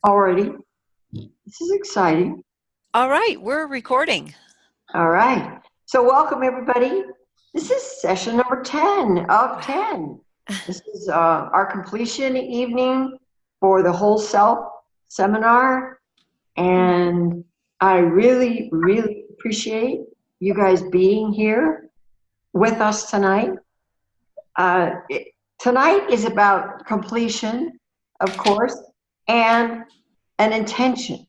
Alrighty. This is exciting. All right, we're recording. All right. So welcome everybody. This is session number 10 of 10. This is our completion evening for the Whole Self seminar. And I really, really appreciate you guys being here with us tonight. Tonight is about completion, of course, and an intention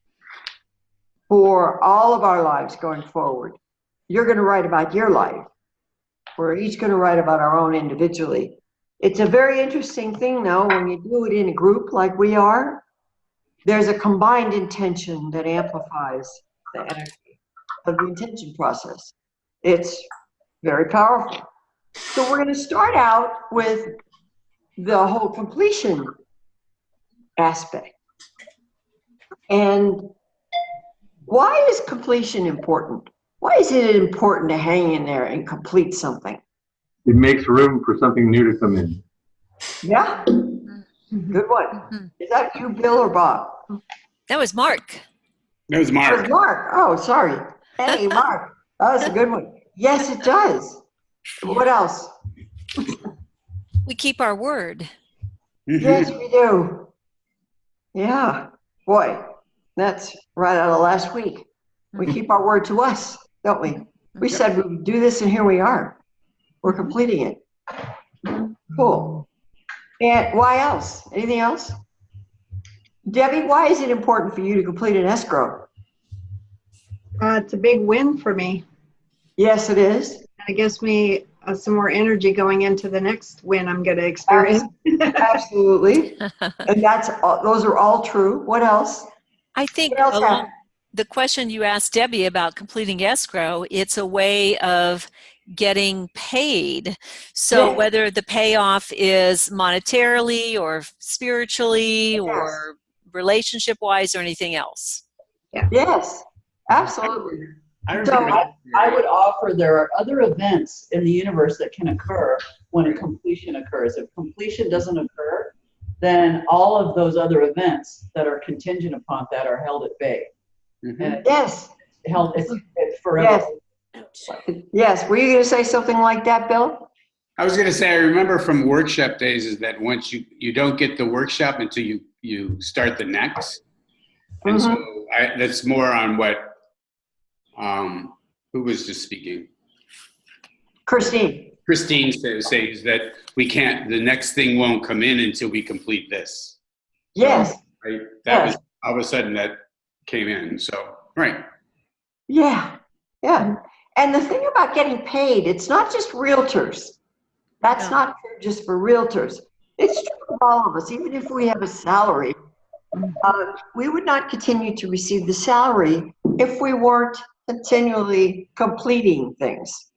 for all of our lives going forward. You're going to write about your life. We're each going to write about our own individually. It's a very interesting thing, though, when you do it in a group like we are. There's a combined intention that amplifies the energy of the intention process. It's very powerful. So we're going to start out with the whole completion aspect. And why is completion important? Why is it important to hang in there and complete something? It makes room for something new to come in. Yeah? Good one. Is that you, Bill, or Bob? That was Mark. That was Mark. That was Mark. Oh, sorry. Hey, Mark. That was a good one. Yes, it does. What else? We keep our word. Yes, we do. Yeah. Boy, that's right out of last week. We keep our word to us, don't we? We said we would do this, and here we are. We're completing it. Cool. And why else? Anything else? Debbie, why is it important for you to complete an escrow? It's a big win for me. Yes, it is. It gives me some more energy going into the next win I'm going to experience. Absolutely. And those are all true. What else? I think What else happened? the question you asked Debbie about completing escrow, it's a way of getting paid. So Yes. whether the payoff is monetarily or spiritually or relationship-wise or anything else. Yes, absolutely. I would offer there are other events in the universe that can occur when a completion occurs. If completion doesn't occur, then all of those other events that are contingent upon that are held at bay. And Yes. it's forever. Yes. Were you going to say something like that, Bill? I was going to say, I remember from workshop days is that once you don't get the workshop until you start the next. And so that's more on what, who was just speaking? Christine. Christine says that the next thing won't come in until we complete this. Yes. Right? That was all of a sudden that came in. So, right. Yeah. Yeah. And the thing about getting paid, it's not just realtors. That's not true just for realtors. It's true for all of us. Even if we have a salary, we would not continue to receive the salary if we weren't continually completing things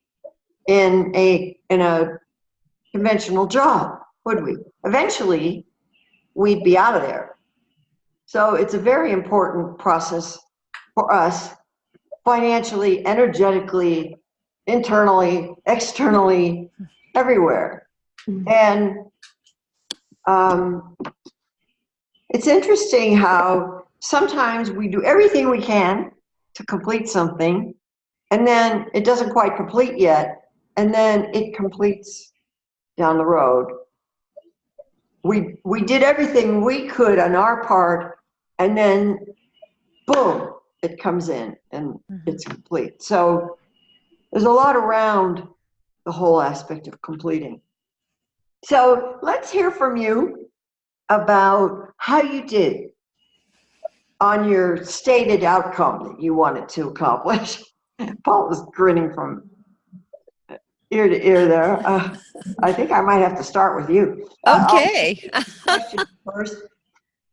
in a conventional job, would we? Eventually, we'd be out of there. So it's a very important process for us, financially, energetically, internally, externally, everywhere. And it's interesting how sometimes we do everything we can to complete something, and then it doesn't quite complete yet, and then it completes down the road. We did everything we could on our part, and then boom, it comes in and it's complete. So there's a lot around the whole aspect of completing. So let's hear from you about how you did on your stated outcome that you wanted to accomplish. Paul was grinning from ear to ear there. I think I might have to start with you. Okay. Question first.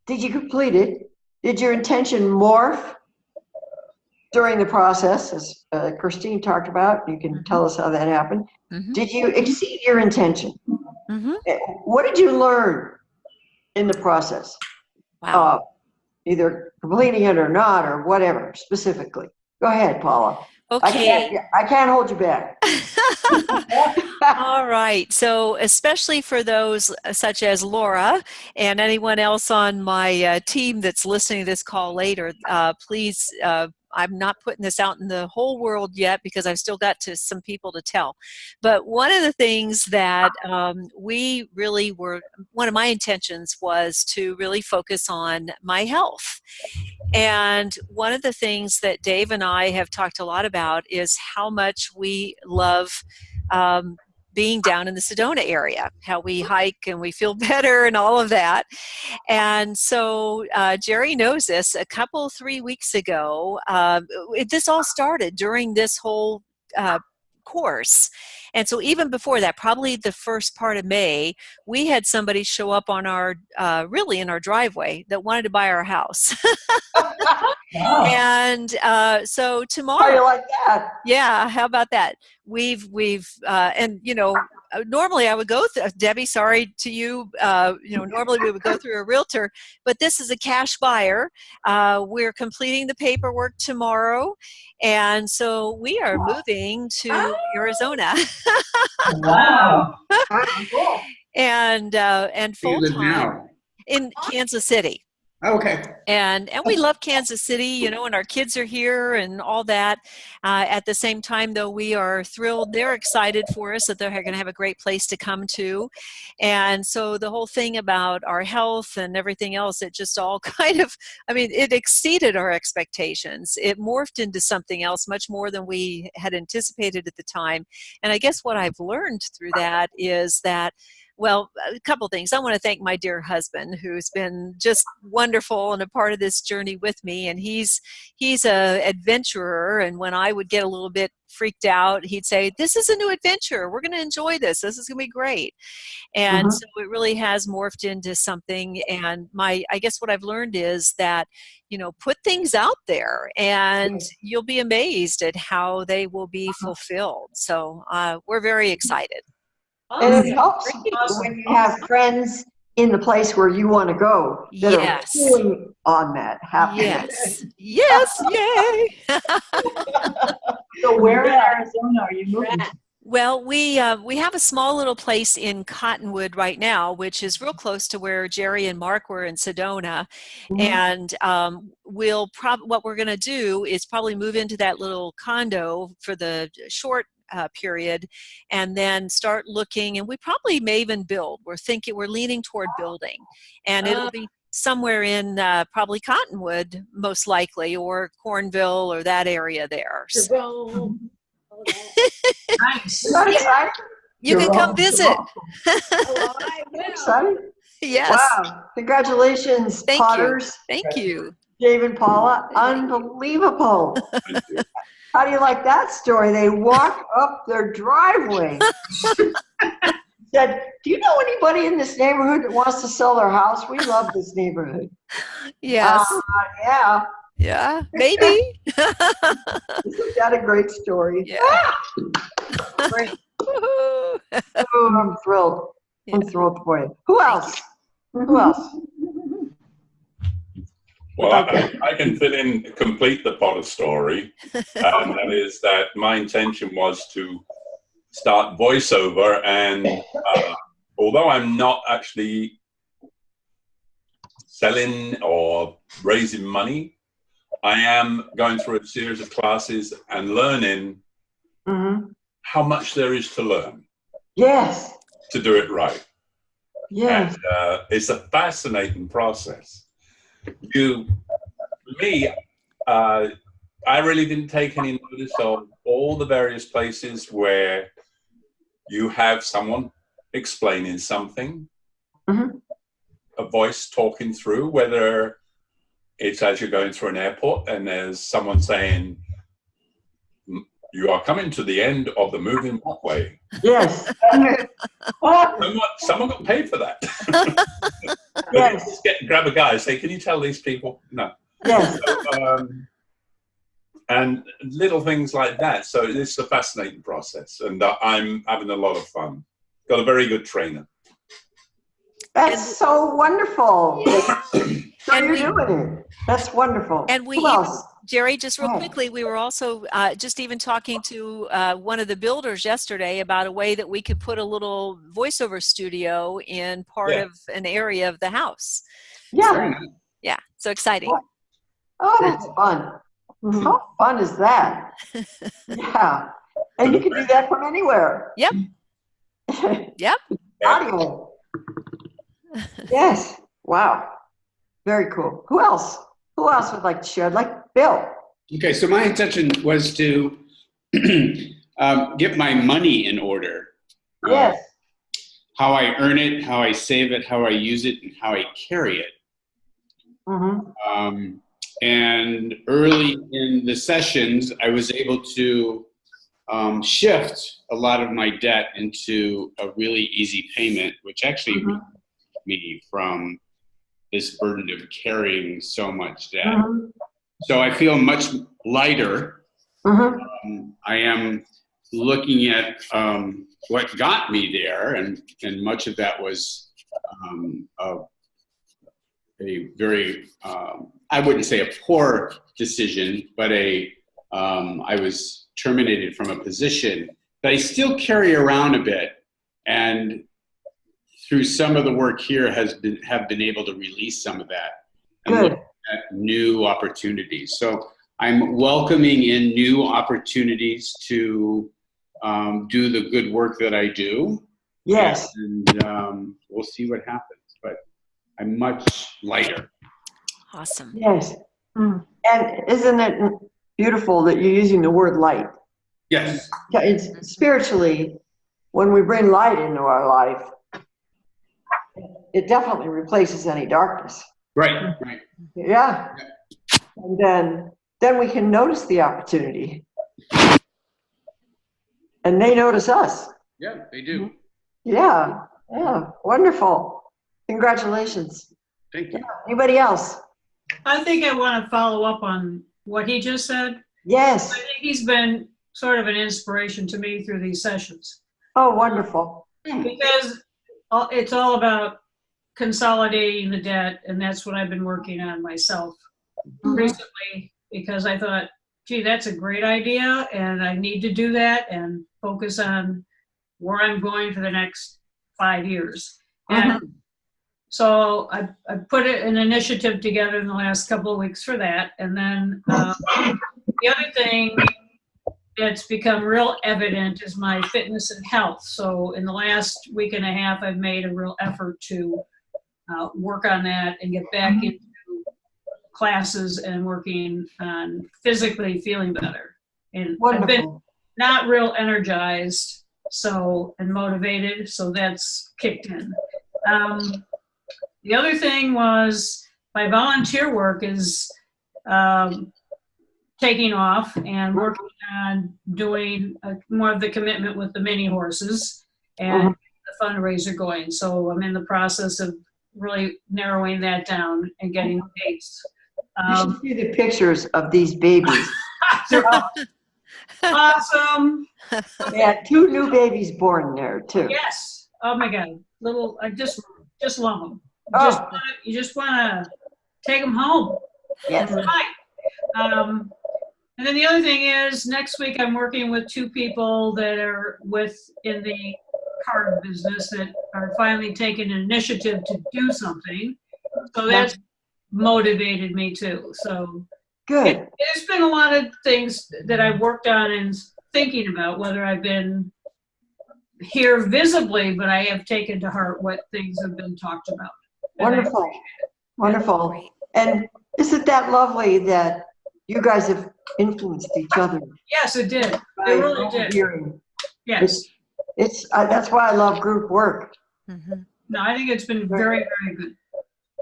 Did you complete it? Did your intention morph during the process, as Christine talked about? You can tell us how that happened. Did you exceed your intention? What did you learn in the process? Wow. Either completing it or not, or whatever, specifically. Go ahead, Paula. Okay. I can't hold you back. All right. So, especially for those such as Laura and anyone else on my team that's listening to this call later, please, I'm not putting this out in the whole world yet because I've still got some people to tell. But one of the things that we really one of my intentions was to really focus on my health. And one of the things that Dave and I have talked a lot about is how much we love being down in the Sedona area, how we hike and we feel better and all of that. And so Jerry knows this. 3 weeks ago, this all started during this whole course. And so even before that, probably the first part of May, we had somebody show up on our, really in our driveway that wanted to buy our house. And so tomorrow, How do you like that? yeah, how about that? We've and normally I would go Debbie, sorry to you, normally we would go through a realtor, but this is a cash buyer. We're completing the paperwork tomorrow, and so we are moving to Arizona. Wow. Cool. and Where full you live time now? in Kansas City. Okay. And we love Kansas City, and our kids are here and all that. At the same time, though, we are thrilled. They're excited for us that they're going to have a great place to come to. And so the whole thing about our health and everything else, it just all kind of, it exceeded our expectations. It morphed into something else much more than we had anticipated at the time. And I guess what I've learned through that is that, well, a couple things. I want to thank my dear husband, who's been just wonderful and a part of this journey with me. And he's a adventurer. And when I would get a little bit freaked out, he'd say, "This is a new adventure. We're going to enjoy this. This is going to be great." And so it really has morphed into something. And I guess what I've learned is that, put things out there and you'll be amazed at how they will be fulfilled. So we're very excited. And it helps when you have friends in the place where you want to go that Yes. are feeling on that happiness. Yes. Yay. So where in Arizona are you moving to? Well, we have a small little place in Cottonwood right now, which is real close to where Jerry and Mark were in Sedona. And what we're going to do is probably move into that little condo for the short period, and then start looking, and we probably may even build. We're leaning toward building, and it'll be somewhere in probably Cottonwood, most likely, or Cornville, or that area there. So, Nice. Is that exciting? you can come visit. Exciting? Yes. Wow. Congratulations, Thank you. Potters. Thank you. Dave and Paula. Unbelievable. How do you like that story? They walk up their driveway. Said, "Do you know anybody in this neighborhood that wants to sell their house? We love this neighborhood." Yes. Yeah. Yeah. Maybe. Isn't that a great story? Yeah. Great. Woohoo. Oh, I'm thrilled. I'm thrilled for you. Who else? Who else? Well, I can complete the Potter story. And that is that my intention was to start voiceover. And although I'm not actually selling or raising money, I am going through a series of classes and learning how much there is to learn. Yes. To do it right. Yes. And it's a fascinating process. For me, I really didn't take any notice of all the various places where you have someone explaining something, a voice talking through, whether it's as you're going through an airport and there's someone saying, "You are coming to the end of the moving walkway." Yes. Someone got paid for that. Yes. Grab a guy and say, "Can you tell these people?" No. Yes. So, and little things like that. So it's a fascinating process, and I'm having a lot of fun. Got a very good trainer. That's so wonderful. So you're doing it. That's wonderful. And Who else? Jerry, just real Oh. quickly, we were also just even talking to one of the builders yesterday about a way that we could put a little voiceover studio in part Yeah. of an area of the house. Yeah. Very nice. Yeah, so exciting. Oh, that's fun. Mhm. How fun is that? Yeah. And you can do that from anywhere. Yep. Yep. Audio. Yes. Wow. Very cool. Who else? Who else would like to share? Like Bill. Okay, so my intention was to get my money in order. Yes. How I earn it, how I save it, how I use it, and how I carry it. Mm-hmm. And early in the sessions, I was able to shift a lot of my debt into a really easy payment, which actually Mhm. relieved me from this burden of carrying so much debt. Mm-hmm. So I feel much lighter. Mm-hmm. I am looking at what got me there, and much of that was a very, I wouldn't say a poor decision, but I was terminated from a position that I still carry around a bit, and through some of the work here have been able to release some of that and Good. look at new opportunities. So I'm welcoming in new opportunities to do the good work that I do. Yes. And we'll see what happens, but I'm much lighter. Awesome. Yes. Mm. And isn't it beautiful that you're using the word light? Yes. Yeah, it's spiritually, when we bring light into our life, it definitely replaces any darkness. Right, right. Yeah. And then we can notice the opportunity. And they notice us. Yeah, they do. Yeah. Yeah. Wonderful. Congratulations. Thank you. Anybody else? I think I want to follow up on what he just said. Yes. I think he's been sort of an inspiration to me through these sessions Oh, wonderful. because it's all about consolidating the debt, and that's what I've been working on myself recently because I thought, gee, that's a great idea, and I need to do that and focus on where I'm going for the next 5 years. And so I put an initiative together in the last couple of weeks for that. And then the other thing that's become real evident is my fitness and health. So in the last week and a half, I've made a real effort to work on that and get back into classes and working on physically feeling better. And I've been Wonderful. not real energized and motivated, so that's kicked in. The other thing was my volunteer work is taking off and working on doing more of the commitment with the mini horses and the fundraiser going. So I'm in the process of really narrowing that down and getting dates. You should see the pictures of these babies. They're awesome. They had 2 new babies born there, too. Yes. Oh my God. Little, I just love them. Oh. You just want to take them home. Yes. Right. And then the other thing is next week I'm working with 2 people that are in the card business that are finally taking an initiative to do something. So that's motivated me too. So Good. there's been a lot of things that I've worked on and thinking about, whether I've been here visibly, but I have taken to heart what things have been talked about. Wonderful. Wonderful. And isn't that lovely that you guys have influenced each other? Yes, it did. It really did. Hearing. Yes. It's that's why I love group work. No, I think it's been very, very good.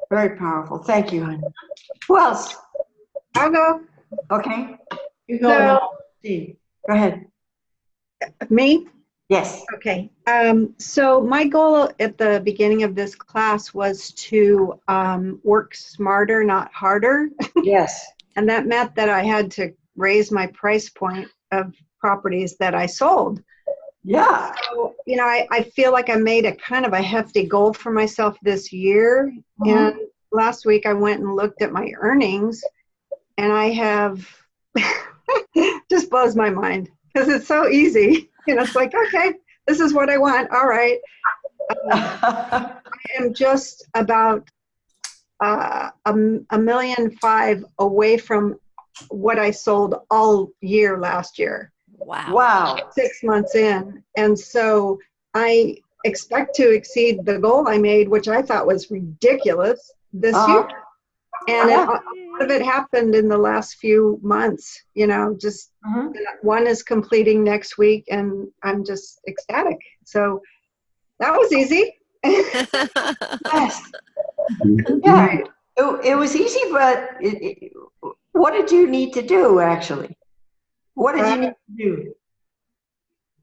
Very powerful. Thank you, honey. Who else? I'll go. Okay. You So- go. Steve. Go ahead. Me? Yes. Okay. So my goal at the beginning of this class was to work smarter, not harder. Yes. And that meant that I had to raise my price point of properties that I sold. Yeah. So, I feel like I made a kind of a hefty goal for myself this year. And last week I went and looked at my earnings, And I have, just blows my mind because it's so easy. It's like, okay, this is what I want. All right. I am just about $1.5 million away from what I sold all year last year. Wow. Wow. 6 months in. And so I expect to exceed the goal I made, which I thought was ridiculous this year. And Yeah. a lot of it happened in the last few months, just one is completing next week and I'm just ecstatic. So that was easy. Yes. Yeah. It was easy, but what did you need to do, actually? What did you need to do?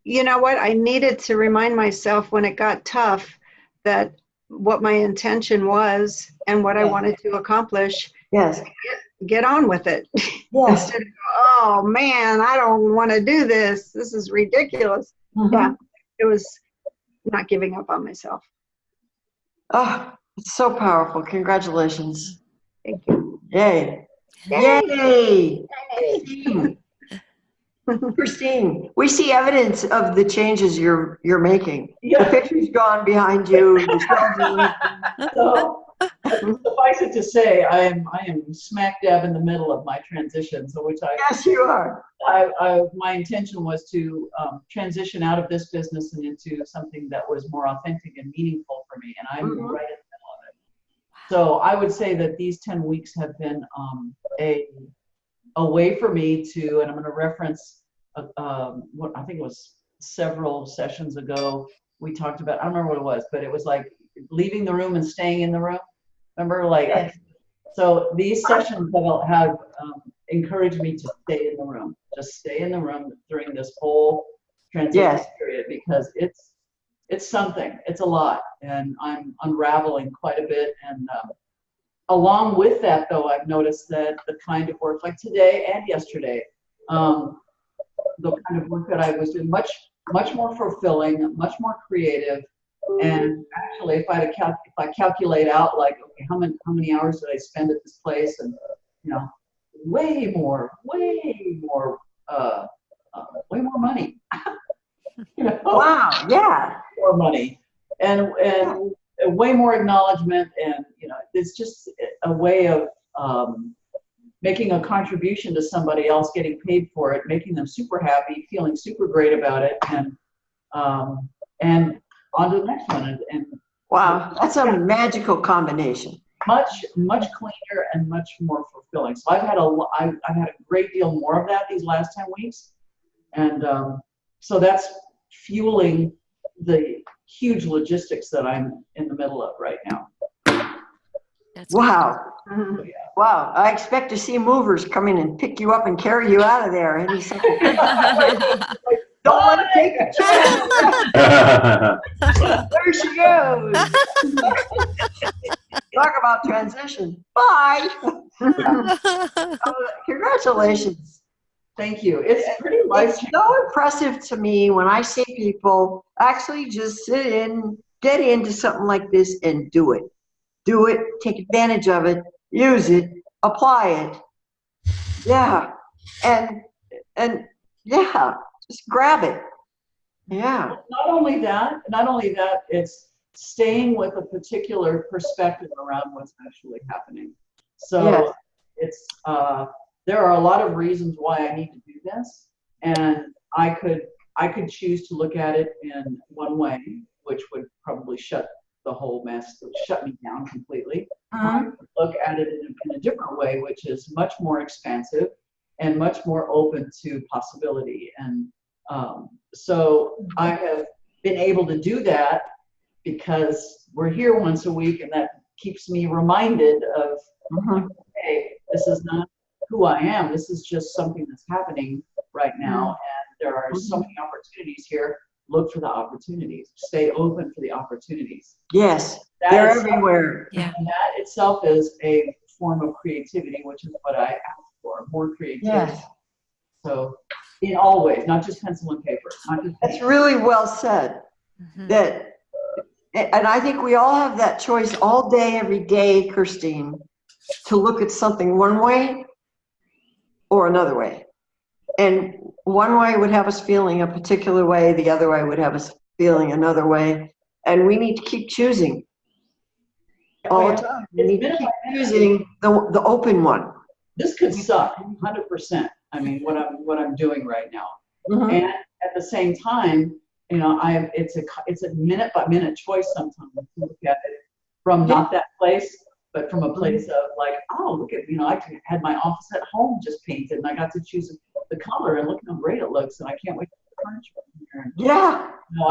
You know what? I needed to remind myself when it got tough that what my intention was and what I wanted to accomplish. Yes. Get on with it. Yes. Instead of, oh man, I don't want to do this. This is ridiculous. Yeah. It was not giving up on myself. Oh, it's so powerful. Congratulations. Thank you. Yay. Yay. Christine, we see evidence of the changes you're making. The picture's gone behind you. The shelves are So, suffice it to say, I am smack dab in the middle of my transition. So, yes, you are. My intention was to transition out of this business and into something that was more authentic and meaningful for me, and I'm right in the middle of it. So, I would say that these 10 weeks have been a way for me to, and I'm going to reference what I think it was several sessions ago. We talked about, I don't remember what it was, but it was like leaving the room and staying in the room. Remember, like, so these sessions have encouraged me to stay in the room, just stay in the room during this whole transition period, because it's something, it's a lot, and I'm unraveling quite a bit. And along with that, though, I've noticed that the kind of work like today and yesterday, the kind of work that I was doing, much more fulfilling, much more creative. And actually, if I calculate out, like, okay, how many hours did I spend at this place, and way more money. Wow, yeah, more money, and way more acknowledgement, and it's just a way of making a contribution to somebody else, getting paid for it, making them super happy, feeling super great about it, and on to the next one. And wow, that's a magical combination. Much cleaner and much more fulfilling. So I've had a great deal more of that these last 10 weeks, and so that's fueling the huge logistics that I'm in the middle of right now. Wow. Wow. I expect to see movers come in and pick you up and carry you out of there any second. Don't let it take a chance. There she goes. Talk about transition. Bye. Congratulations. Thank you. It's pretty life-changing. It's so impressive to me when I see people actually just sit in, get into something like this and do it. Do it, take advantage of it, use it, apply it. Yeah. And yeah, just grab it. Yeah. Not only that, it's staying with a particular perspective around what's actually happening. So it's there are a lot of reasons why I need to do this, and I could choose to look at it in one way, which would probably shut the whole mess, shut me down completely. Look at it in a different way, which is much more expansive and much more open to possibility. And so I have been able to do that because we're here once a week, and that keeps me reminded of, hey, this is not who I am. This is just something that's happening right now, and there are so many opportunities here. Look for the opportunities. Stay open for the opportunities. Yes, they're everywhere. Yeah. And that itself is a form of creativity, which is what I ask for, more creativity. Yes. So in all ways, not just pencil and paper. That's really well said. That, and I think we all have that choice all day, every day, Christine, to look at something one way or another way. And one way would have us feeling a particular way, the other way would have us feeling another way. And we need to keep choosing all the time. We need to keep choosing the open one. This could suck 100%. I mean, what I'm doing right now. Mhm. And at the same time, you know, it's a minute by minute choice sometimes to look at it from not that place, but from a place of like, oh, look at, you know, I had my office at home just painted and I got to choose the color and look how great it looks and I can't wait for the furniture in here. Yeah. You know,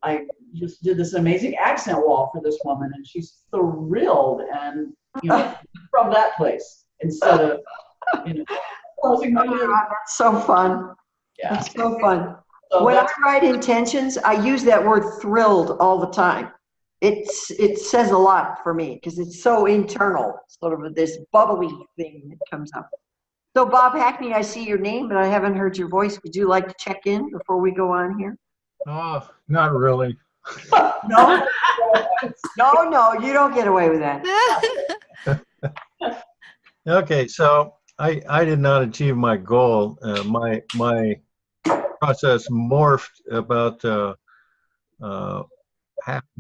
I just did this amazing accent wall for this woman and she's thrilled and, you know, from that place instead of, you know, closing my door. That's so fun. Yeah. That's so fun. So When I that's, write intentions, I use that word thrilled all the time. It says a lot for me because it's so internal, sort of this bubbly thing that comes up. So Bob Hackney, I see your name, but I haven't heard your voice. Would you like to check in before we go on here? Oh, not really. No? No, you don't get away with that. Okay, so I did not achieve my goal. My process morphed about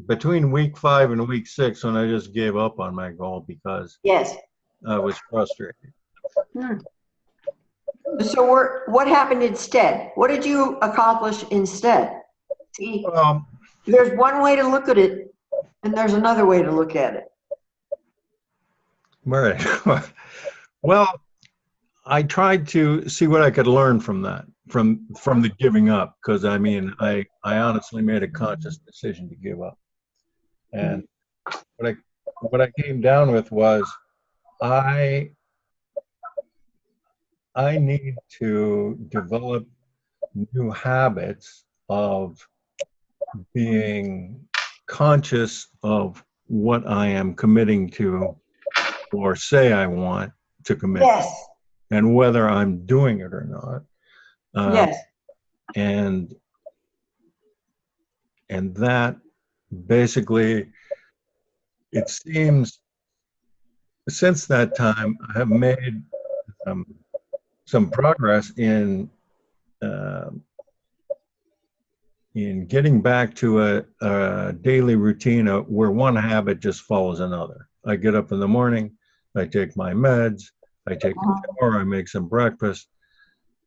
between week 5 and week 6 when I just gave up on my goal because Yes. I was frustrated. So what happened instead? What did you accomplish instead? See, there's one way to look at it, and there's another way to look at it. Right. Well, I tried to see what I could learn from that, from the giving up, because I mean, I honestly made a conscious decision to give up. And what I came down with was I need to develop new habits of being conscious of what I am committing to or say I want to commit Yes. and whether I'm doing it or not. Yes. And that basically, it seems since that time, I have made some progress in getting back to a daily routine where one habit just follows another. I get up in the morning, I take my meds, I take a shower, I make some breakfast,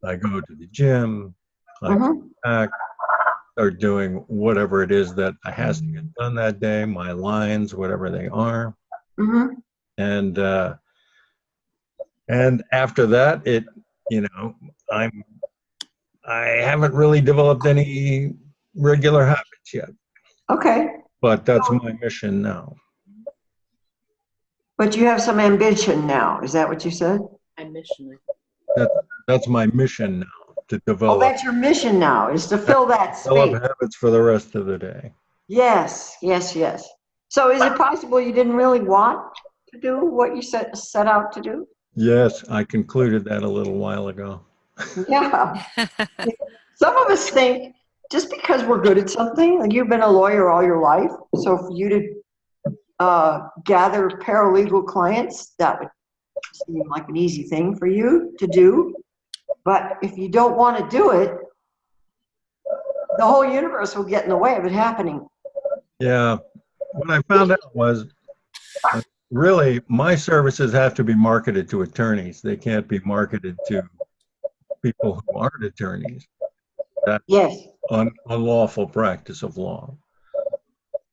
I go to the gym, I come back, start doing whatever it is that has to get done that day, my lines, whatever they are. And after that, I haven't really developed any regular habits yet. Okay. But that's my mission now. But you have some ambition now. Is that what you said? That's my mission now, to develop. Oh, that's your mission now, is to fill that develop space. habits for the rest of the day. Yes. So is it possible you didn't really want to do what you set out to do? Yes, I concluded that a little while ago. Yeah. Some of us think just because we're good at something, like you've been a lawyer all your life, so for you to gather paralegal clients, that would seem like an easy thing for you to do. But if you don't want to do it, the whole universe will get in the way of it happening. Yeah. What I found out was really my services have to be marketed to attorneys. They can't be marketed to people who aren't attorneys. That's unlawful practice of law.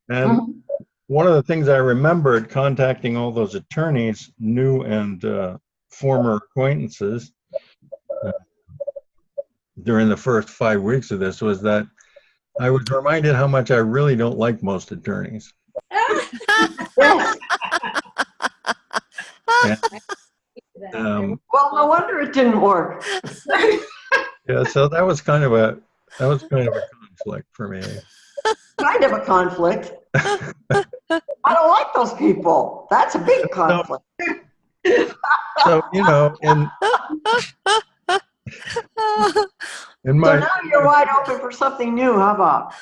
And one of the things I remembered contacting all those attorneys, new and former acquaintances, during the first 5 weeks of this was that I was reminded how much I really don't like most attorneys. And, well, no wonder it didn't work. yeah, so that was kind of a conflict for me. Kind of a conflict. I don't like those people. That's a big conflict. So, in my, so now you're wide open for something new. How about?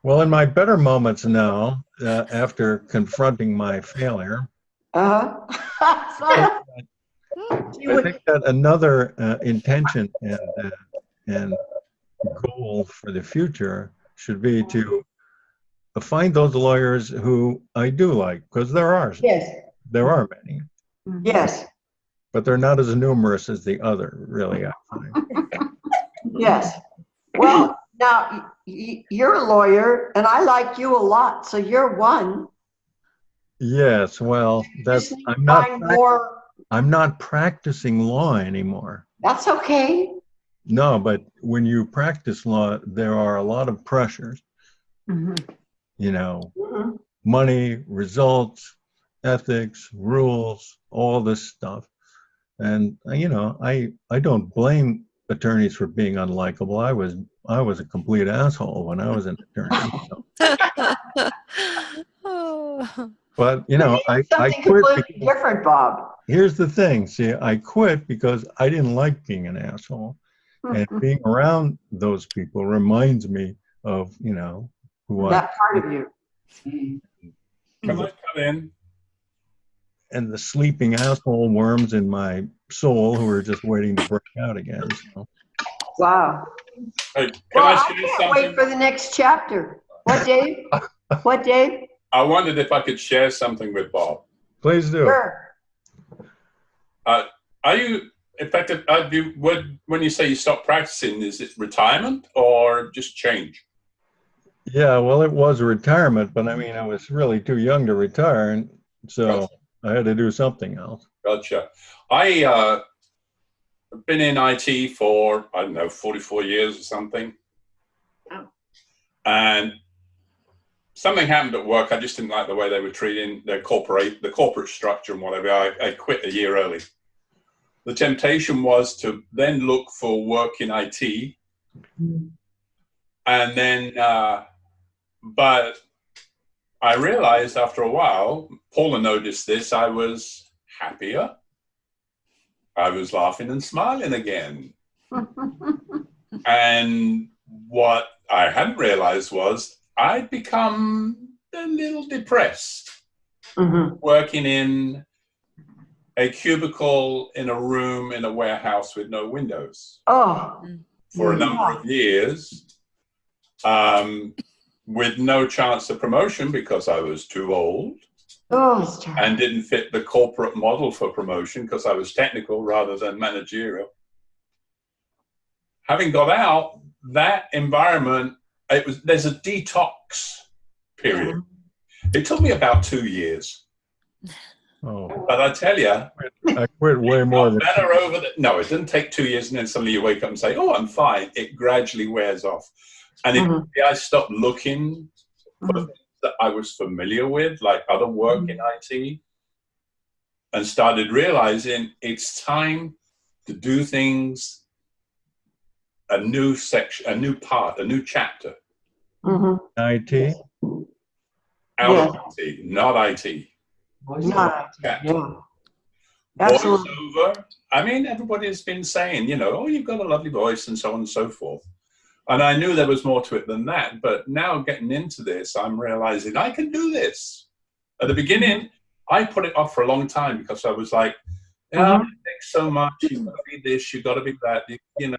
Well, in my better moments now, after confronting my failure, I think that another intention and goal for the future should be to find those lawyers who I do like, because there are many, Yes, but they're not as numerous as the other, really, I find. yes. Well, now, you're a lawyer, and I like you a lot, so you're one. Yes, well, Just need to find more. I'm not practicing law anymore. That's okay. No, but when you practice law, there are a lot of pressures, you know, money, results, ethics, rules, all this stuff. And, you know, I don't blame attorneys for being unlikable. I was a complete asshole when I was an attorney. So. But, you know, I Something quit. completely different, Bob. Here's the thing. See, I quit because I didn't like being an asshole. And being around those people reminds me of, you know, who That part of you. Come in. And the sleeping asshole worms in my soul who are just waiting to break out again. So. Wow. Hey, Well, I I share can't something? wait for the next chapter. What, Dave? What, Dave? I wondered if I could share something with Bob. Please do. Sure. Are you effective? When you say you stop practicing, is it retirement or just change? Yeah, well, it was retirement, but I mean, I was really too young to retire, and so I had to do something else. Gotcha. I've been in IT for, I don't know, 44 years or something. Oh. And something happened at work. I just didn't like the way they were treating the corporate structure and whatever. I quit a year early. The temptation was to then look for work in IT. And then, but I realized after a while, Paula noticed this, I was happier. I was laughing and smiling again. And what I hadn't realized was I'd become a little depressed working in a cubicle in a room in a warehouse with no windows for a number of years, with no chance of promotion because I was too old and didn't fit the corporate model for promotion because I was technical rather than managerial. Having got out, that environment, there's a detox period. It took me about 2 years. Oh. But I tell you, I quit way more than better over the. No, it didn't take 2 years, and then suddenly you wake up and say, "Oh, I'm fine." It gradually wears off, and if I stopped looking for things that I was familiar with, like other work in IT, and started realizing it's time to do things. A new section, a new part, a new chapter. IT. Out of IT, not IT. Not IT. Yeah. Absolutely. Voiceover. I mean, everybody's been saying, you know, oh, you've got a lovely voice and so on and so forth. And I knew there was more to it than that. But now getting into this, I'm realizing I can do this. At the beginning, I put it off for a long time because I was like, it takes so much. You've got to be this, you've got to be that. You know,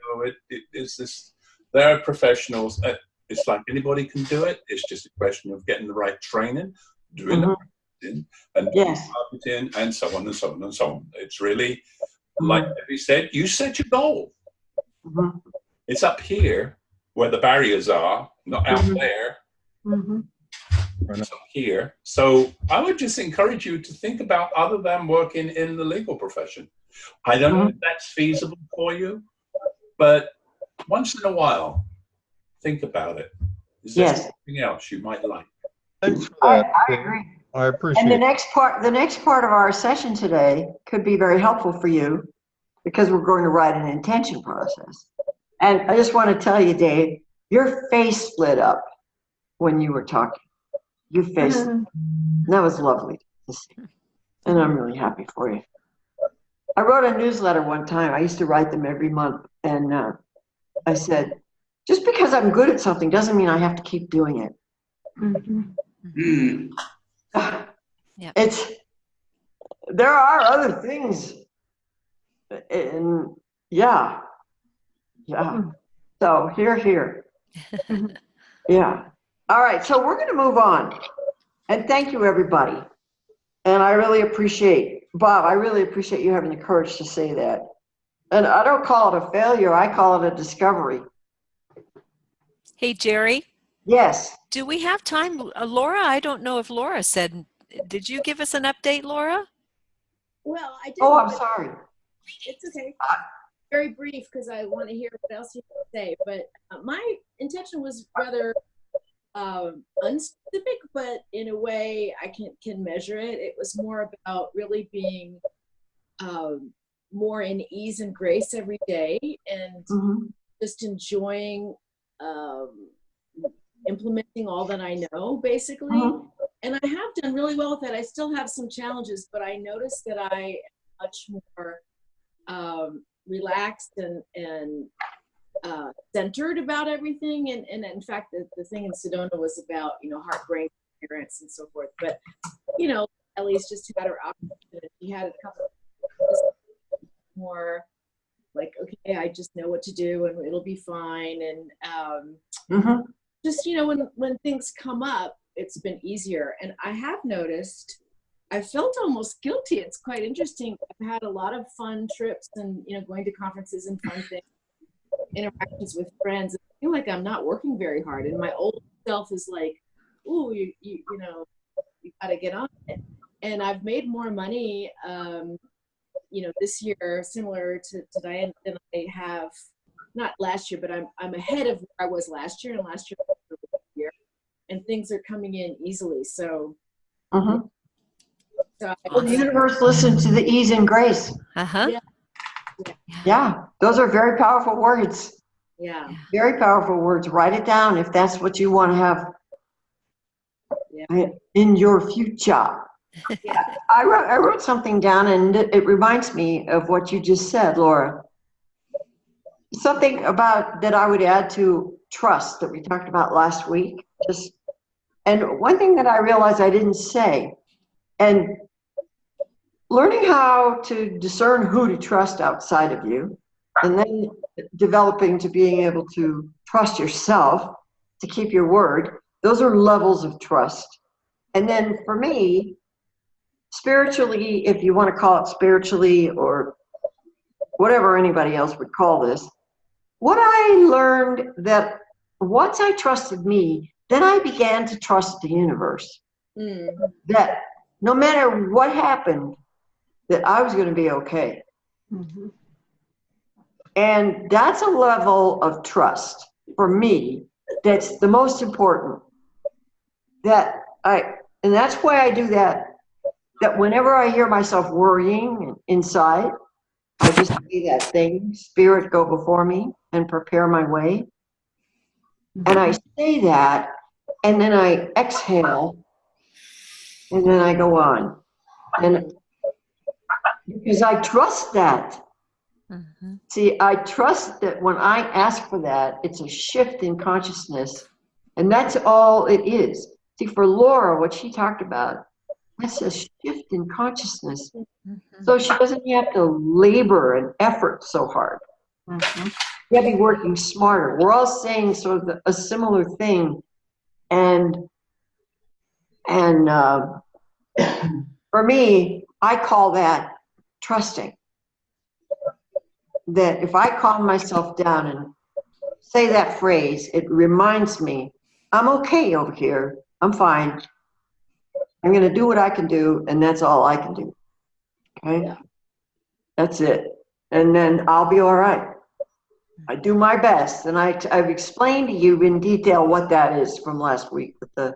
it's this. There are professionals. It's like anybody can do it. It's just a question of getting the right training, doing the marketing, and marketing, and so on and so on and so on. It's really, like Debbie said, you set your goal. It's up here where the barriers are, not out there. It's up here. So I would just encourage you to think about other than working in the legal profession. I don't know if that's feasible for you, but once in a while, think about it. Is there something else you might like? Thanks for that. I agree. I appreciate And the it. next part of our session today could be very helpful for you because we're going to write an intention process. And I just want to tell you, Dave, your face lit up when you were talking. Your face, that was lovely to see. And I'm really happy for you. I wrote a newsletter one time. I used to write them every month. And I said, just because I'm good at something doesn't mean I have to keep doing it. There are other things And yeah. So here. Yeah. All right. So we're going to move on. And thank you, everybody. And I really appreciate, Bob, I really appreciate you having the courage to say that. And I don't call it a failure. I call it a discovery. Hey, Jerry. Yes. Do we have time? Laura, I don't know if Laura said, did you give us an update, Laura? Well, I did. Oh, I'm sorry. It's okay. Very brief because I want to hear what else you have to say. But my intention was rather unspecific, but in a way I can measure it. It was more about really being more in ease and grace every day, and just enjoying implementing all that I know, basically. And I have done really well with that. I still have some challenges, but I noticed that I am much more relaxed and centered about everything. And in fact, the thing in Sedona was about, heartbreak parents and so forth. But, Ellie's just had her operation. She had a couple of more like, okay, I just know what to do and it'll be fine. And just, when things come up, it's been easier. And I have noticed, I felt almost guilty. It's quite interesting. I've had a lot of fun trips and, going to conferences and fun things, interactions with friends. I feel like I'm not working very hard. And my old self is like, ooh, you got to get on it. And I've made more money, this year, similar to Diane, than I have, not last year, but I'm ahead of where I was last year. And last year was a really good year. And things are coming in easily. So, well, the universe listens to the ease and grace. Yeah, those are very powerful words. Yeah. Very powerful words. Write it down if that's what you want to have in your future. I wrote something down, and it reminds me of what you just said, Laura. Something about that I would add to trust that we talked about last week. And one thing that I realized I didn't say, and learning how to discern who to trust outside of you, and then developing to being able to trust yourself to keep your word. Those are levels of trust. And then for me, spiritually, if you want to call it spiritually or whatever anybody else would call this, what I learned that once I trusted me, then I began to trust the universe. That no matter what happened, that I was going to be okay. And that's a level of trust for me that's the most important. And that's why I do that. That whenever I hear myself worrying inside, I just say that thing, Spirit, go before me and prepare my way. And I say that, and then I exhale, and then I go on. And because I trust that. See, I trust that when I ask for that, it's a shift in consciousness. And that's all it is. See, for Laura, what she talked about, that's a shift in consciousness. So she doesn't have to labor and effort so hard. You have to be working smarter. We're all saying sort of a similar thing. And for me, I call that trusting. That if I calm myself down and say that phrase, it reminds me, I'm okay over here. I'm fine. I'm going to do what I can do, and that's all I can do. Okay? That's it. And then I'll be all right. I do my best. And I've explained to you in detail what that is from last week with the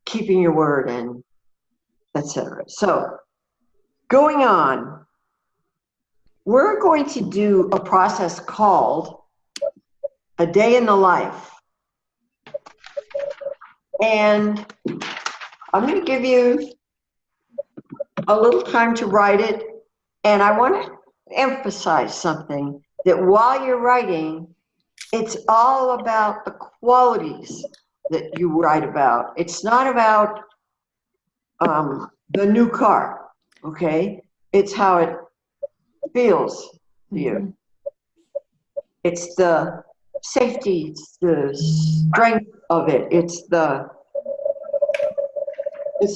keeping your word and etc. So, going on, we're going to do a process called A Day in the Life. And I'm going to give you a little time to write it. And I want to emphasize something, that while you're writing, it's all about the qualities that you write about. It's not about the new car, okay? It's how it feels to you. It's the safety, it's the strength of it. It's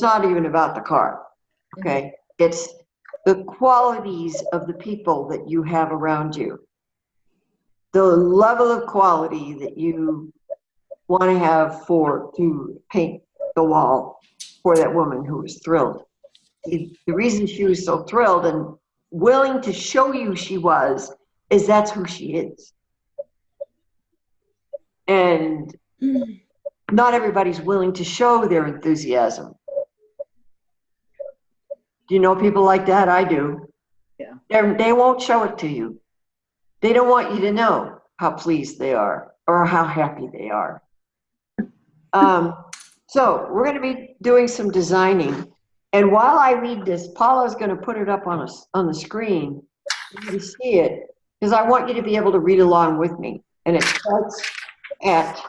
not even about the car, okay? It's the qualities of the people that you have around you. The level of quality that you want to have to paint the wall for that woman who was thrilled. The reason she was so thrilled and willing to show you she was is that's who she is. And not everybody's willing to show their enthusiasm. Do you know people like that? I do. Yeah. They won't show it to you. They don't want you to know how pleased they are or how happy they are. So we're going to be doing some designing. And while I read this, Paula's going to put it up on the screen. You can see it because I want you to be able to read along with me. And it starts at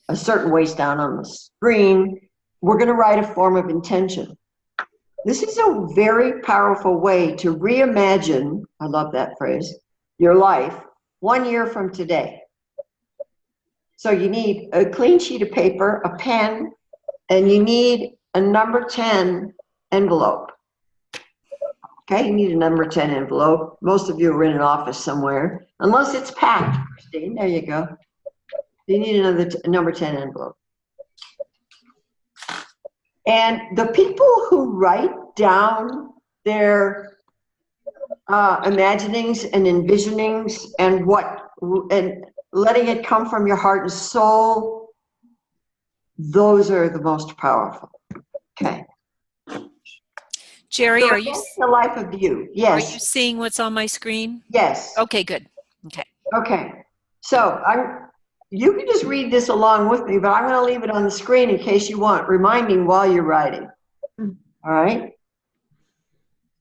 a certain ways down on the screen. We're going to write a form of intention. This is a very powerful way to reimagine, I love that phrase, your life 1 year from today. So you need a clean sheet of paper, a pen, and you need a number 10 envelope. Okay, you need a number 10 envelope. Most of you are in an office somewhere, unless it's packed, Christine. There you go. You need another number 10 envelope. And the people who write down their imaginings and envisionings and letting it come from your heart and soul, those are the most powerful. Okay. Jerry, So are you the life of you? Yes. Are you seeing what's on my screen? Yes. Okay, good. Okay. Okay. So you can just read this along with me, but I'm going to leave it on the screen in case you want reminding while you're writing. All right.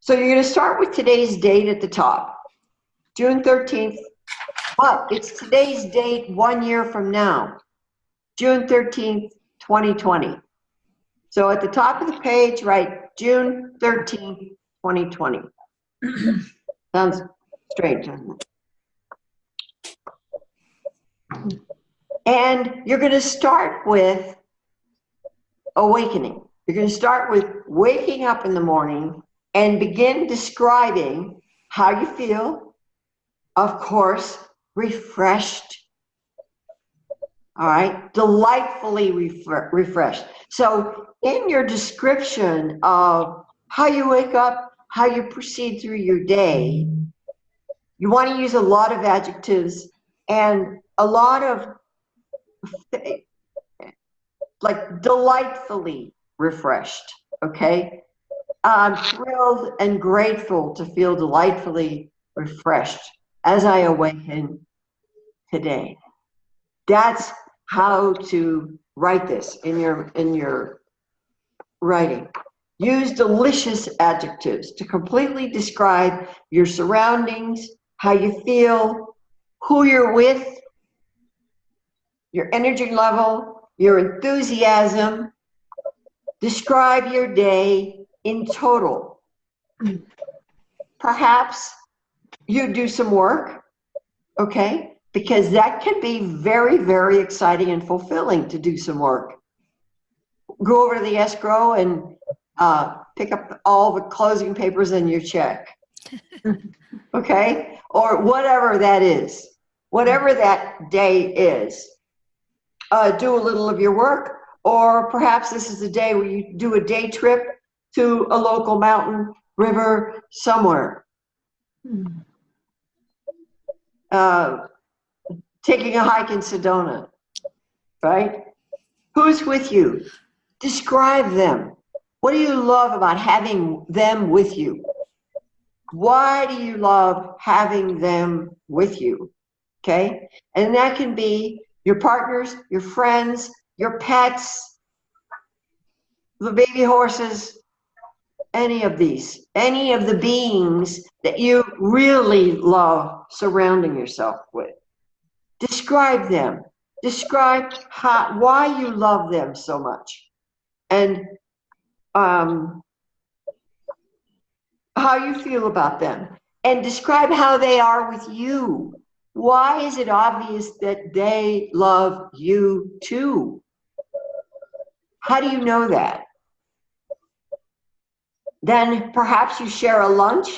So you're going to start with today's date at the top, June 13th. But it's today's date 1 year from now, June 13th, 2020. So at the top of the page, write June 13th, 2020. Sounds strange, doesn't it? And you're going to start with awakening. You're going to start with waking up in the morning and begin describing how you feel. Of course, refreshed. All right, delightfully refreshed. So in your description of how you wake up, how you proceed through your day, you want to use a lot of adjectives and a lot of like delightfully refreshed, okay? I'm thrilled and grateful to feel delightfully refreshed as I awaken today. That's how to write this in your writing. Use delicious adjectives to completely describe your surroundings, how you feel, who you're with, your energy level, your enthusiasm. Describe your day in total. Perhaps you do some work, okay? Because that can be very, very exciting and fulfilling to do some work. Go over to the escrow and pick up all the closing papers in your check, okay? Or whatever that is, whatever that day is. Do a little of your work, or perhaps this is the day where you do a day trip to a local mountain, river, somewhere. Taking a hike in Sedona, right? Who's with you? Describe them. What do you love about having them with you? Why do you love having them with you? Okay? And that can be your partners, your friends, your pets, the baby horses, any of these, any of the beings that you really love surrounding yourself with. Describe them. Describe why you love them so much, and how you feel about them. and describe how they are with you. Why is it obvious that they love you too? How do you know that? Then perhaps you share a lunch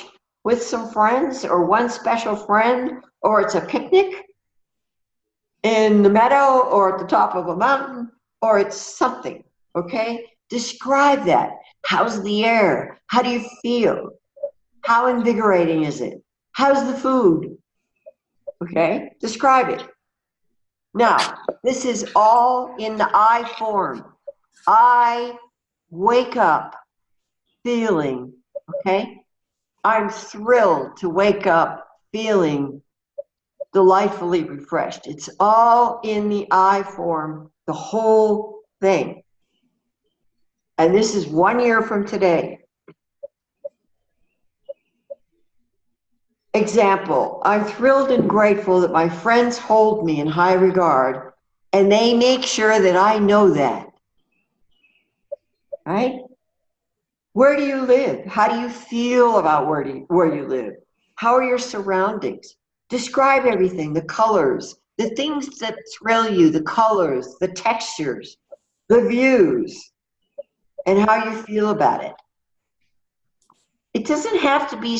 with some friends or one special friend, or it's a picnic in the meadow or at the top of a mountain, or it's something, okay? Describe that. How's the air? How do you feel? How invigorating is it? How's the food? Okay, describe it. Now, this is all in the I form. I wake up feeling, okay? I'm thrilled to wake up feeling delightfully refreshed. It's all in the I form, the whole thing. And this is 1 year from today. Example, I'm thrilled and grateful that my friends hold me in high regard, and they make sure that I know that. Right? Where do you live? How do you feel about where you live? How are your surroundings? Describe everything, the colors, the things that thrill you, the colors, the textures, the views, and how you feel about it. It doesn't have to be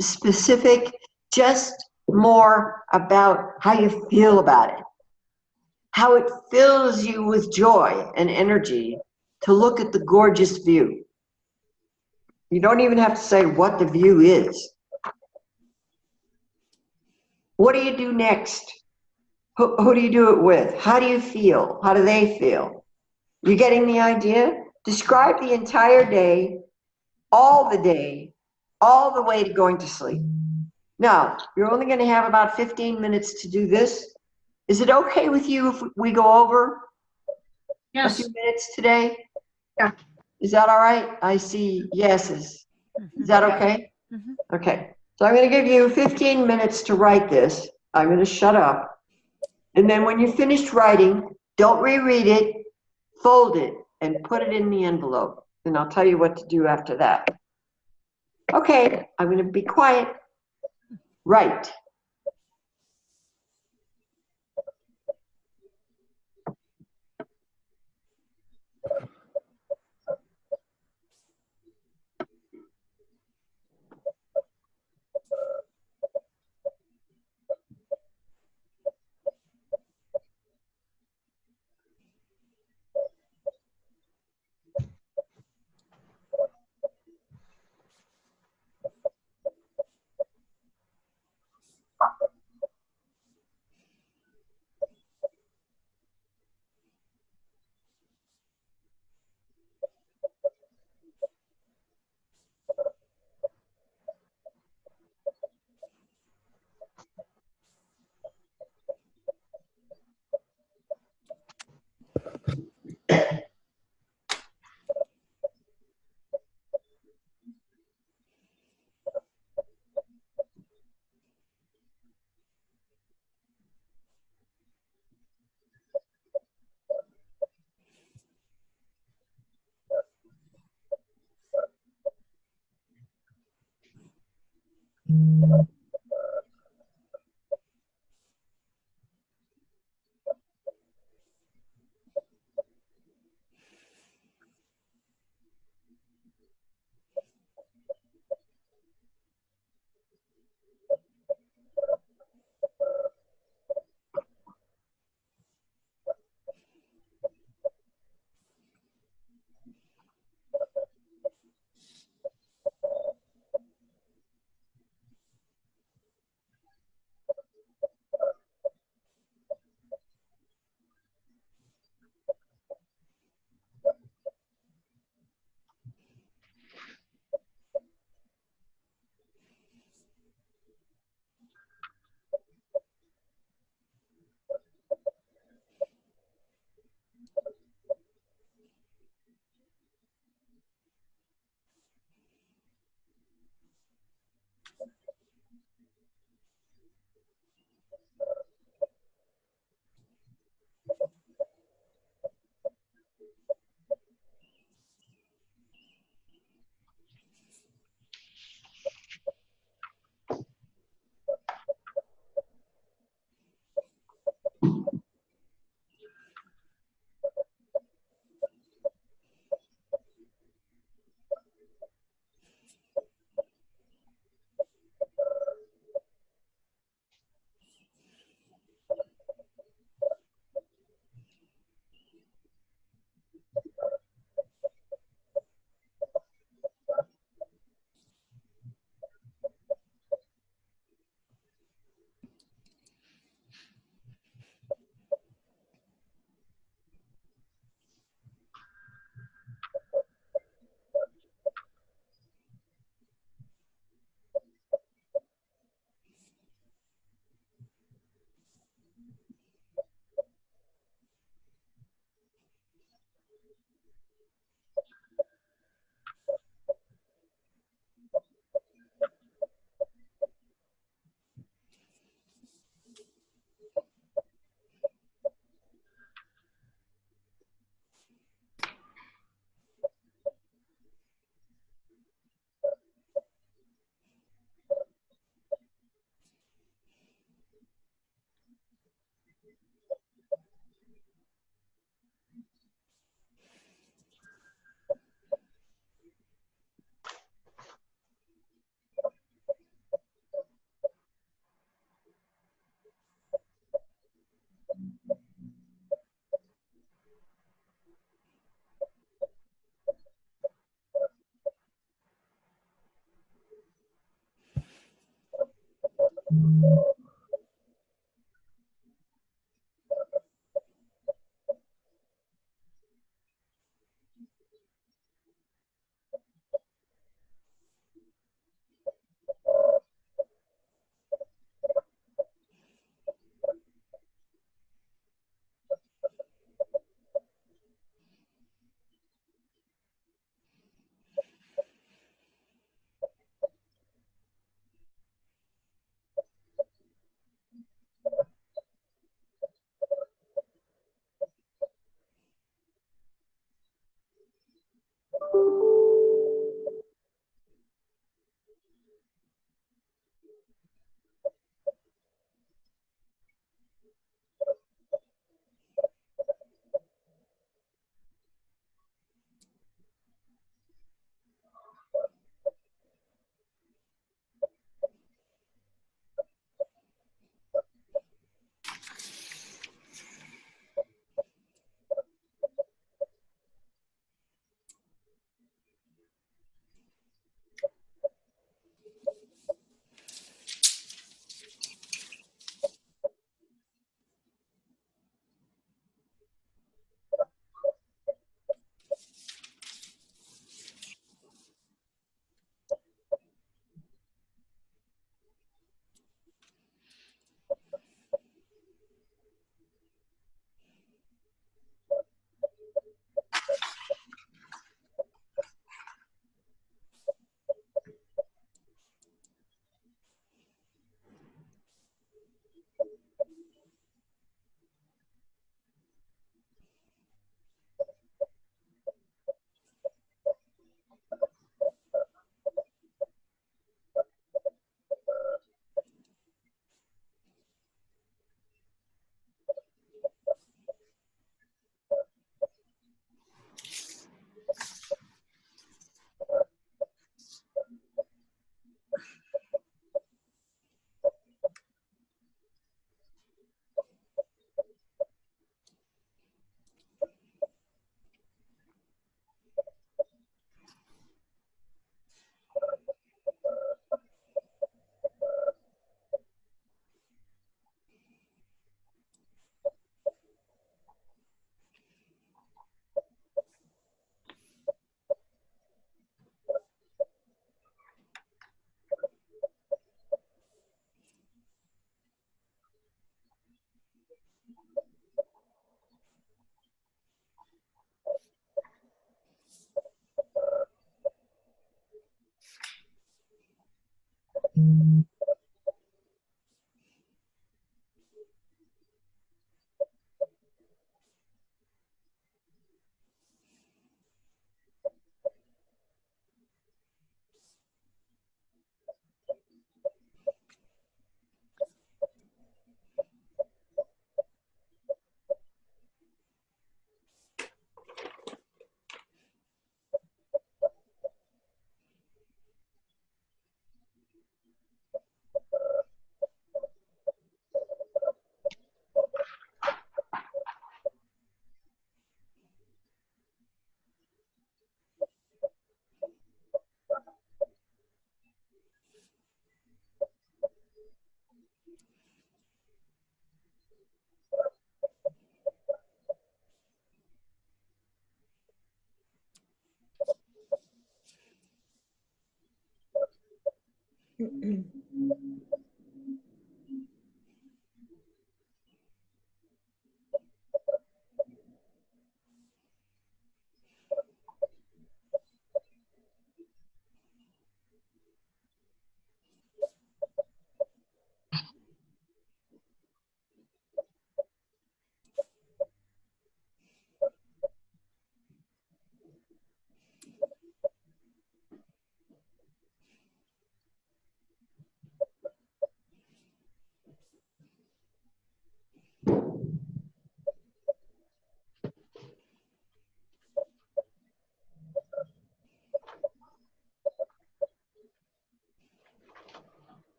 specific, just more about how you feel about it, how it fills you with joy and energy to look at the gorgeous view. You don't even have to say what the view is. What do you do next? Who do you do it with? How do you feel? How do they feel? You getting the idea? Describe the entire day, all the way to going to sleep. Now, you're only going to have about 15 minutes to do this. Is it okay with you if we go over a few minutes today? Yeah. Is that all right? I see yeses. Is that okay? Mm-hmm. Okay. So I'm going to give you 15 minutes to write this. I'm going to shut up. And then when you're finished writing, don't reread it, fold it, and put it in the envelope. And I'll tell you what to do after that. Okay, I'm going to be quiet. Write.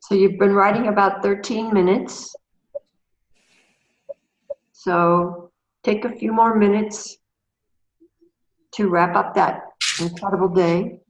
So you've been writing about 13 minutes. So take a few more minutes to wrap up that incredible day.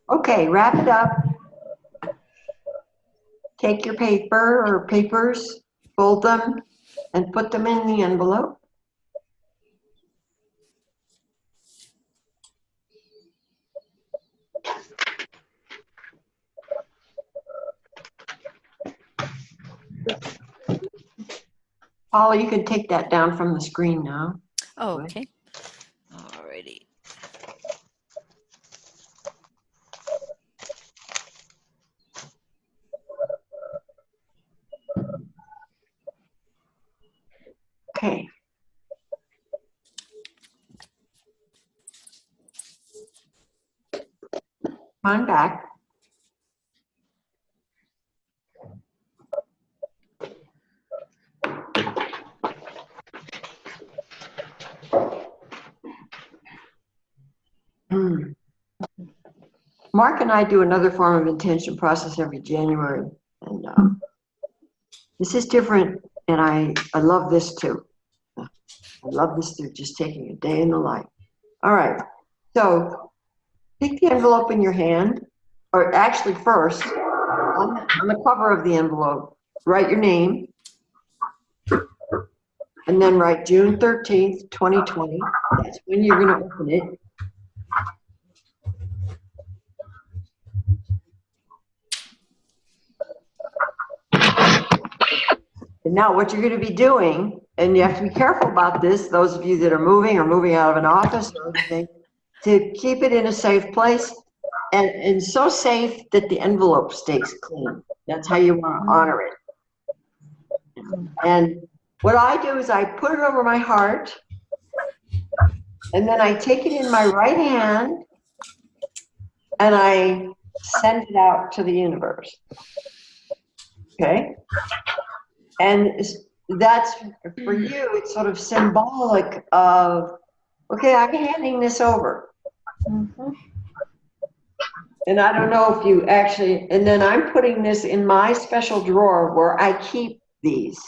Okay, wrap it up. Take your paper or papers, fold them, and put them in the envelope. Paula, you can take that down from the screen now. Oh, okay. Alrighty. Okay. Come on back. Mark and I do another form of intention process every January, and this is different, and I love this too. I love this too, just taking a day in the life. All right, so take the envelope in your hand, or actually first, on the cover of the envelope, write your name, and then write June 13th, 2020. That's when you're going to open it. And now what you're going to be doing, and you have to be careful about this, those of you that are moving or moving out of an office or anything, to keep it in a safe place, and so safe that the envelope stays clean. That's how you want to honor it. And what I do is I put it over my heart, and then I take it in my right hand, and I send it out to the universe. Okay? And that's, for you, it's sort of symbolic of, okay, I'm handing this over. And I don't know if you actually, and then I'm putting this in my special drawer where I keep these.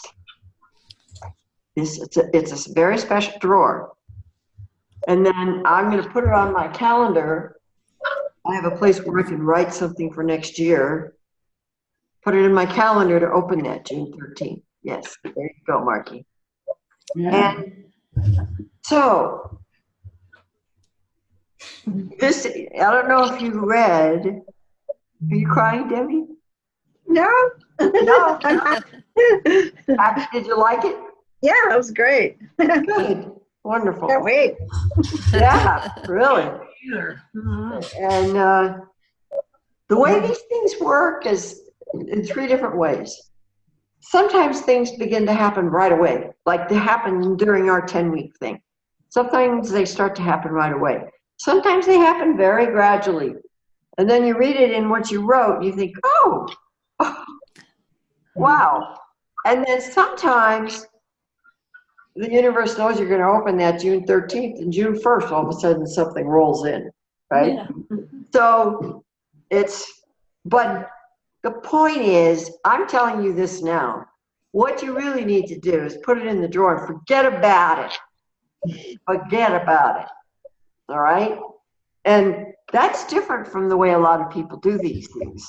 It's a very special drawer. And then I'm going to put it on my calendar. I have a place where I can write something for next year. Put it in my calendar to open that June 13th. Yes, there you go, Marky. Yeah. And so, this, I don't know if you read. Are you crying, Debbie? No. No. Did you like it? Yeah, that was great. Good. Wonderful. Can't wait. Yeah, really. Either. And the way these things work is in 3 different ways. Sometimes things begin to happen right away, like they happen during our 10-week thing. Sometimes they start to happen right away. Sometimes they happen very gradually. And then you read it in what you wrote, and you think, oh, wow. And then sometimes the universe knows you're going to open that June 13th, and June 1st, all of a sudden something rolls in, right? Yeah. So but the point is, I'm telling you this now. What you really need to do is put it in the drawer and forget about it. Forget about it. All right? And that's different from the way a lot of people do these things.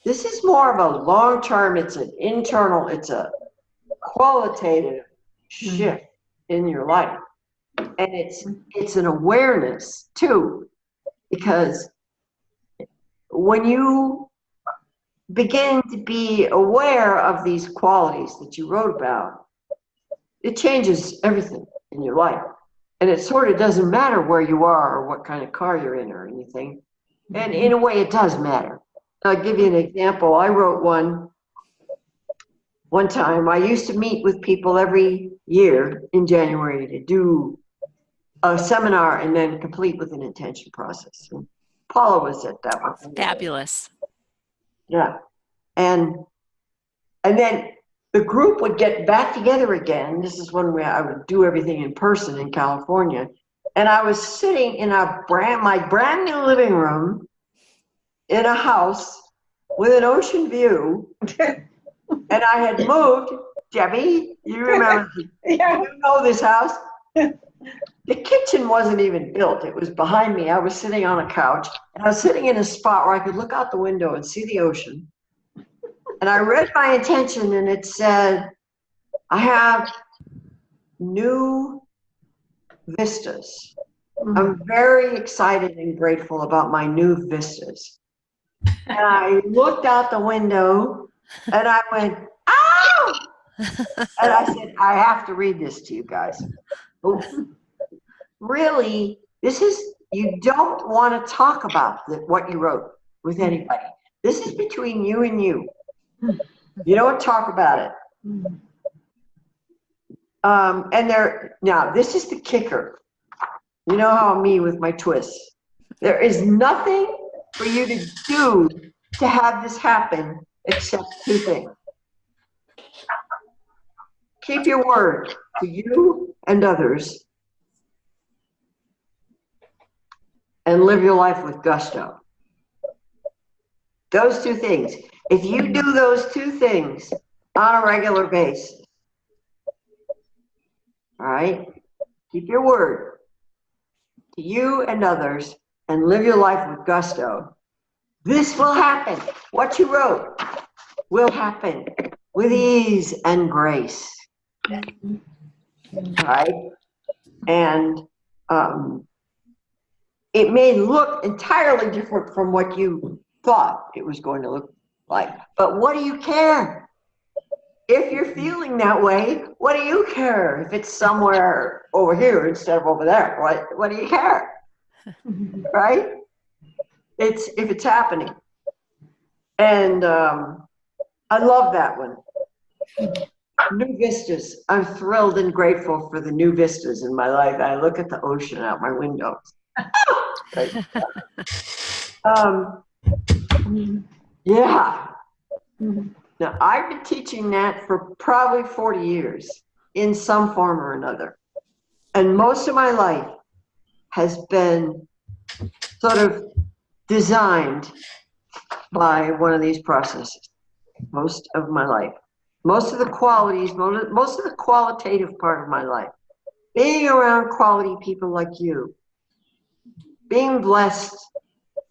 This is more of a long-term, it's an internal, it's a qualitative shift in your life. And it's an awareness too, because when you begin to be aware of these qualities that you wrote about, it changes everything in your life. And it sort of doesn't matter where you are or what kind of car you're in or anything. And in a way, it does matter. I'll give you an example. I wrote one time. I used to meet with people every year in January to do a seminar and then complete with an intention process. And Paula was at that one. Fabulous. Yeah. And then the group would get back together again. This is when I would do everything in person in California. And I was sitting in my brand new living room in a house with an ocean view. And I had moved, Debbie, you remember, Yeah. you know this house. The kitchen wasn't even built. It was behind me. I was sitting on a couch, and I was sitting in a spot where I could look out the window and see the ocean. And I read my intention, and it said, I have new vistas. I'm very excited and grateful about my new vistas. And I looked out the window, and I went, ow! And I said, I have to read this to you guys. Really, you don't want to talk about what you wrote with anybody. This is between you and you. You don't talk about it. Now, this is the kicker. You know how me with my twists. There is nothing for you to do to have this happen except 2 things. Keep your word to you and others, and live your life with gusto. Those 2 things. If you do those 2 things on a regular basis, all right, keep your word to you and others, and live your life with gusto, this will happen. What you wrote will happen with ease and grace. All right? And it may look entirely different from what you thought it was going to look like. But what do you care? If you're feeling that way, what do you care? If it's somewhere over here instead of over there, what do you care? Right? if it's happening. And I love that one. New vistas. I'm thrilled and grateful for the new vistas in my life. I look at the ocean out my window. Yeah. Now, I've been teaching that for probably 40 years in some form or another. And most of my life has been sort of designed by one of these processes. Most of my life. Most of the qualities, most of the qualitative part of my life. Being around quality people like you. Being blessed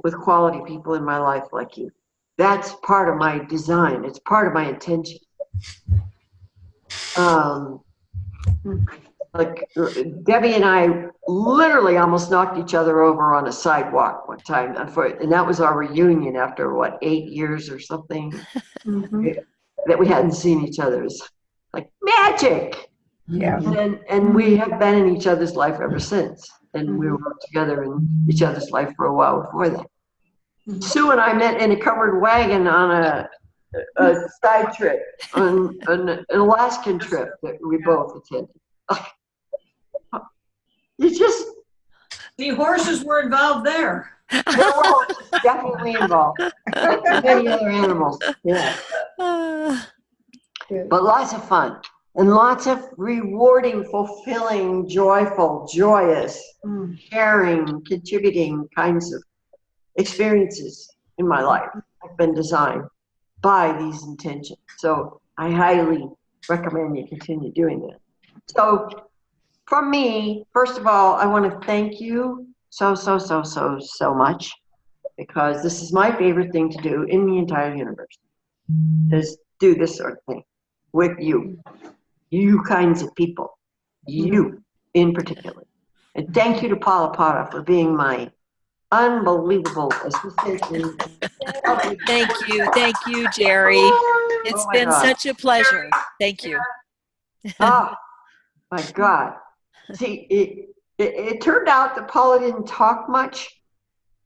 with quality people in my life like you. That's part of my design. It's part of my intention. Like Debbie and I literally almost knocked each other over on a sidewalk one time. And that was our reunion after, what, 8 years or something that we hadn't seen each other. It's like magic. Yeah. And we have been in each other's life ever since. And we were together in each other's life for a while before that. Sue and I met in a covered wagon on a side trip, on an Alaskan trip that we both attended. You just... The horses were involved there. There were horses definitely involved. Many other animals, yeah. But lots of fun. And lots of rewarding, fulfilling, joyful, joyous, sharing, contributing kinds of experiences in my life have been designed by these intentions. So I highly recommend you continue doing that. So from me, first of all, I want to thank you so much, because this is my favorite thing to do in the entire universe, is do this sort of thing with you. You kinds of people, you in particular. And thank you to Paula Potta for being my unbelievable assistant. Thank you, Jerry. It's been such a pleasure. Thank you. Oh, my God. See, it turned out that Paula didn't talk much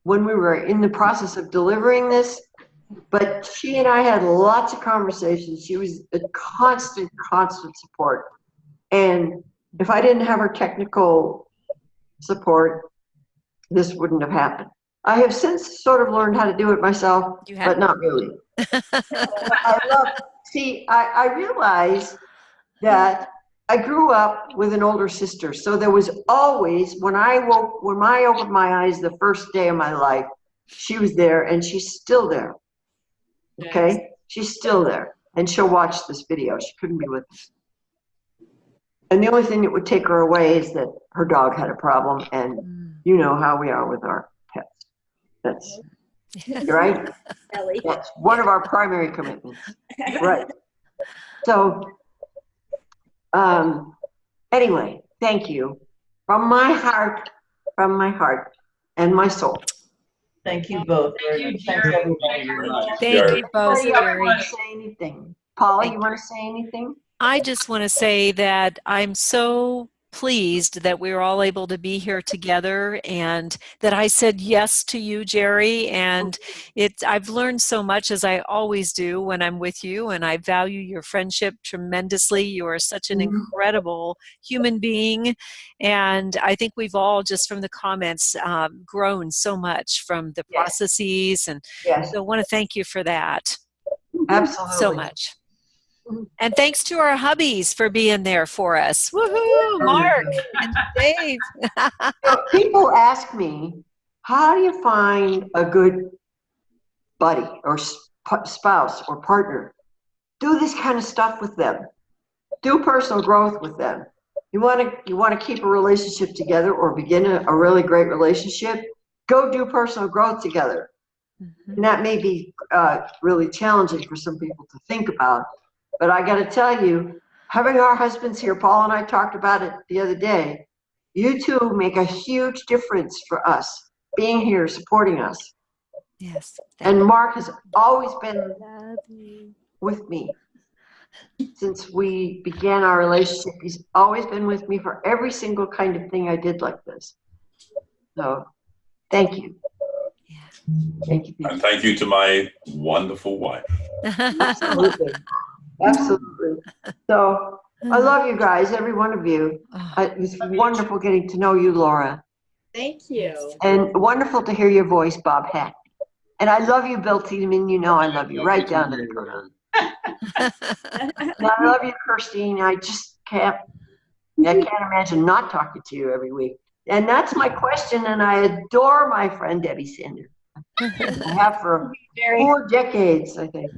when we were in the process of delivering this, but she and I had lots of conversations. She was a constant support. And if I didn't have her technical support, this wouldn't have happened. I have since sort of learned how to do it myself, but not really. I realized that I grew up with an older sister, so there was always, when I opened my eyes the first day of my life, she was there, and she's still there. Okay? Yes. She's still there, and she'll watch this video. She couldn't be with us. And the only thing that would take her away is that her dog had a problem, and you know how we are with our pets. That's right. That's one of our primary commitments. Right. So, anyway, thank you from my heart, and my soul. Thank you both. Thank you, Thanks Jerry. everybody. Thank you both, You Jerry. want to say anything? Paula, you want to say anything? I just want to say that I'm so pleased that we were all able to be here together, and that I said yes to you, Jerry. And I've learned so much, as I always do when I'm with you, and I value your friendship tremendously. You are such an incredible human being, and I think we've all, just from the comments, grown so much from the processes, and so I want to thank you for that. Absolutely. So much. And thanks to our hubbies for being there for us. Woohoo, Mark and Dave. People ask me, how do you find a good buddy or spouse or partner? Do this kind of stuff with them. Do personal growth with them. You want to keep a relationship together or begin a really great relationship? Go do personal growth together. And that may be really challenging for some people to think about. But I got to tell you, having our husbands here, Paul and I talked about it the other day, you two make a huge difference for us, being here, supporting us. Yes. And Mark has always been with me since we began our relationship. He's always been with me for every single kind of thing I did like this. So, thank you. Thank you. And thank you to my wonderful wife. Absolutely. Absolutely. So I love you guys, every one of you. It was wonderful getting to know you, Laura. Thank you. And wonderful to hear your voice, Bob Hack. And I love you, Bill Tiedemann. You know I love you right down to the ground. And I love you, Kirstine. I can't imagine not talking to you every week. And that's my question, and I adore my friend Debbie Sander. I have for 4 decades, I think.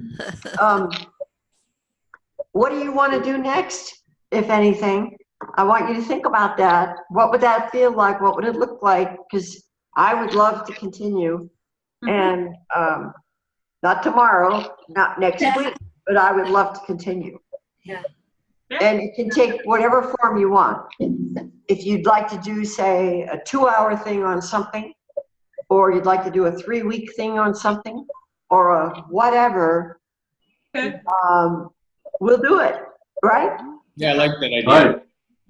What do you want to do next, if anything? I want you to think about that. What would that feel like? What would it look like? Because I would love to continue. And not tomorrow, not next week, but I would love to continue. Yeah. And it can take whatever form you want. If you'd like to do, say, a 2-hour thing on something, or you'd like to do a 3-week thing on something, or a whatever, we'll do it, right? Yeah, I like that idea. Right.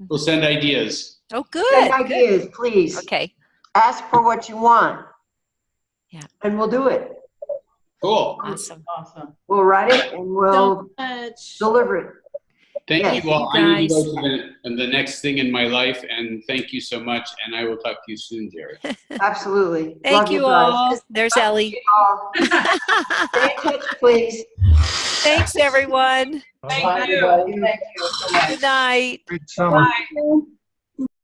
We'll send ideas. Oh, Send good. ideas, please. Okay. Ask for what you want. Yeah. And we'll do it. Cool. Awesome. Awesome. We'll write it and we'll So much. deliver it. Thank Yes, you all. you I need to guys. go to the next thing in my life, and thank you so much. And I will talk to you soon, Jerry. Absolutely. Thank Love you guys. all. There's Ellie. Stay in touch, please. Thanks, everyone. Bye, everybody. Thank you so much. Good night. Great summer. Bye.